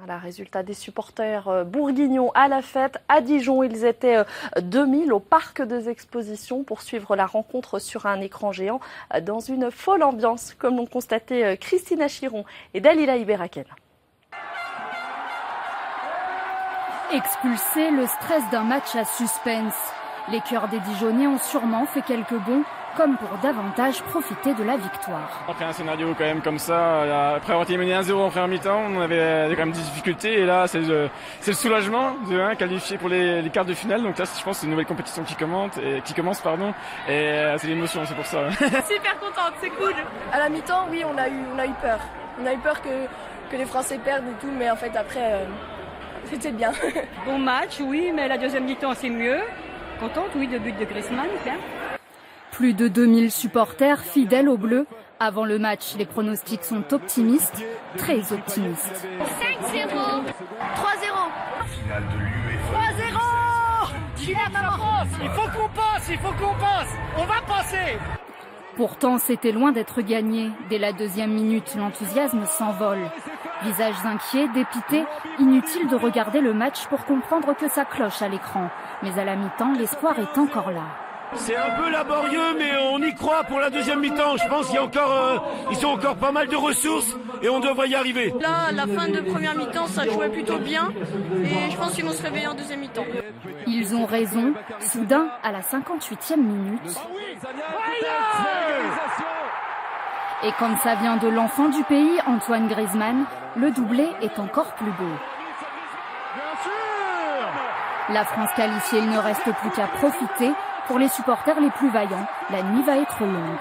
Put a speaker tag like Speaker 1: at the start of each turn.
Speaker 1: Voilà, résultat des supporters bourguignons à la fête. À Dijon, ils étaient 2000 au parc des expositions pour suivre la rencontre sur un écran géant dans une folle ambiance, comme l'ont constaté Christina Chiron et Dalila Iberaken.
Speaker 2: Expulsé, le stress d'un match à suspense. Les cœurs des Dijonnais ont sûrement fait quelques bonds, comme pour davantage profiter de la victoire.
Speaker 3: Après un scénario quand même comme ça, après avoir été mené 1-0 en première mi-temps, on avait quand même des difficultés et là c'est le soulagement de qualifier pour les quarts de finale. Donc là je pense que c'est une nouvelle compétition qui commence et c'est l'émotion, c'est pour ça.
Speaker 4: Super contente, c'est cool.
Speaker 5: À la mi-temps, oui, on a eu peur. On a eu peur que les Français perdent et tout, mais en fait après c'était bien.
Speaker 4: Bon match, oui, mais la deuxième mi-temps c'est mieux. Contente, oui, de but de Griezmann, bien.
Speaker 2: Plus de 2000 supporters fidèles aux Bleus. Avant le match, les pronostics sont optimistes, très optimistes.
Speaker 5: 5-0, 3-0.
Speaker 6: Finale de l'UEFA.
Speaker 7: 3-0. Il faut qu'on passe. On va passer.
Speaker 2: Pourtant, c'était loin d'être gagné. Dès la deuxième minute, l'enthousiasme s'envole. Visages inquiets, dépités, inutile de regarder le match pour comprendre que ça cloche à l'écran. Mais à la mi-temps, l'espoir est encore là.
Speaker 8: C'est un peu laborieux, mais on y croit pour la deuxième mi-temps. Je pense qu'il y a ils ont encore pas mal de ressources et on devrait y arriver.
Speaker 5: Là, la fin de première mi-temps, ça jouait plutôt bien et je pense qu'ils vont se réveiller en deuxième mi-temps.
Speaker 2: Ils ont raison. Soudain, à la 58e minute. Et quand ça vient de l'enfant du pays, Antoine Griezmann, le doublé est encore plus beau. La France qualifiée, il ne reste plus qu'à profiter. Pour les supporters les plus vaillants, la nuit va être longue.